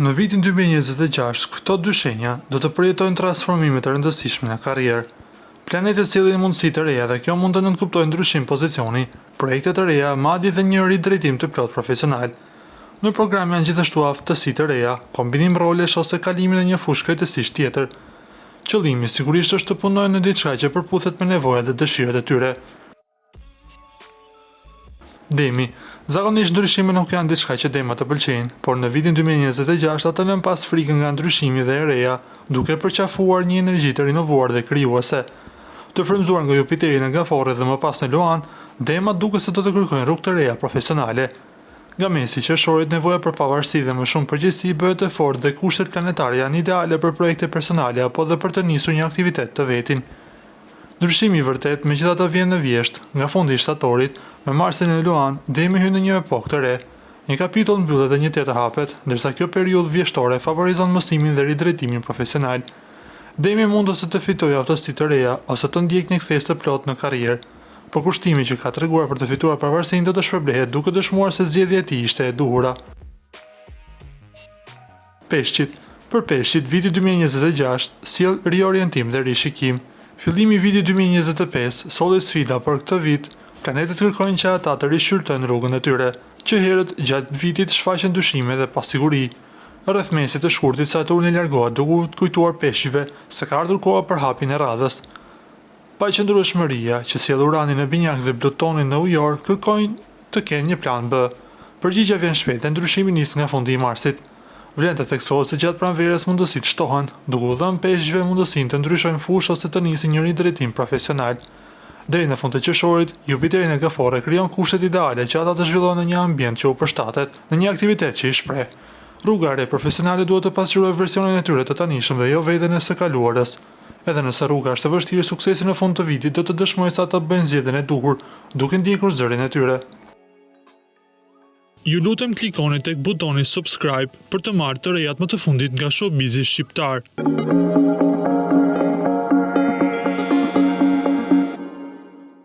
Në vitin 2026, këto dy shenja do të përjetojnë transformime të rëndësishme në karrierë. Planetet sjellin mundësi të reja dhe kjo mund të nënkuptojë ndryshim pozicioni, projekte të reja, madje dhe një ridrejtim të plot profesional. Në program janë gjithashtu aftësi të reja, kombinim rolesh ose kalimi në një fushë krejtësisht tjetër. Qëllimi sigurisht është të punojnë në diçka që përputhet me nevojat dhe dëshirat e tyre. Demi, zakonisht ndryshime nuk janë diçka që demat të pëlqejnë, por në vitin 2026 ata lën pas frikën nga ndryshimi dhe e reja, duke përqafuar një energji të rinovuar dhe krijuese. Të frymzuar nga Jupiteri në Gafore dhe më pas në Luan, demat duket se do të kërkojnë rrugë të reja profesionale. Nga mesi qershorit nevoja për pavarësi dhe më shumë përgjegjësi bëhet e fortë dhe kushtet planetare janë ideale për projekte personale apo dhe për të nisur një aktivitet të vetin. Ndryshimi i vërtet megjithatë vjen në vjesht, nga fundi i shtatorit, me Marsin e Luan, Demi hyn në një epokë të re. Një kapitull mbyllet dhe një tjetër hapet, ndërsa kjo periudhë vjeshtore favorizon mësimin dhe ridrejtimin profesional. Demi mund ose të fitojë aftësi të reja ose të ndjekë një kthesë të plotë në karrierë. Por kushtimi që ka treguar për të fituar pavarësinë do të shpërblehet duke dëshmuar se zgjedhja e tij ishte e duhura. Peshqit. Për peshqit, viti 2026 sjell riorientim dhe rishikim. Fillimi i vitit 2025 solli sfida për këtë vit, planetet kërkojnë që ata të rishqyrtojnë rrugën e tyre, që herët gjatë vitit shfaqen dyshime dhe pasiguri. Rreth mesit të shkurtit Saturni largohet duke të kujtuar peshqive se ka ardhur koha për hapjen e radhës. Paqëndrueshmëria që sjell Uranin në binjak dhe Plutonin në ujor kërkojnë të kenë një plan B. Përgjigjja vjen shpejt dhe ndryshimi nis nga fundi i Marsit. Vlen të theksohet se gjatë pranverës mundësitë shtohen, duke u dhënë peshqve mundësinë të ndryshojnë fushë ose të nisin një ridrejtim profesional. Deri në fund të qershorit, Jupiteri në Gafore krijon kushtet ideale që ata të zhvillohen në një ambient që u përshtatet, në një aktivitet që i shpreh. Rruga e re profesionale duhet të pasqyrojë versionin e tyre të tanishëm dhe jo veten e së kaluarës. Edhe nëse rruga është e vështirë, suksesi në fund të vitit do të dëshmojë se ata bëjnë zgjedhjen e duhur, duke ndjekur zërin e tyre. Ju lutem klikoni tek butoni subscribe për të marrë të rejat më të fundit nga Showbizi shqiptar.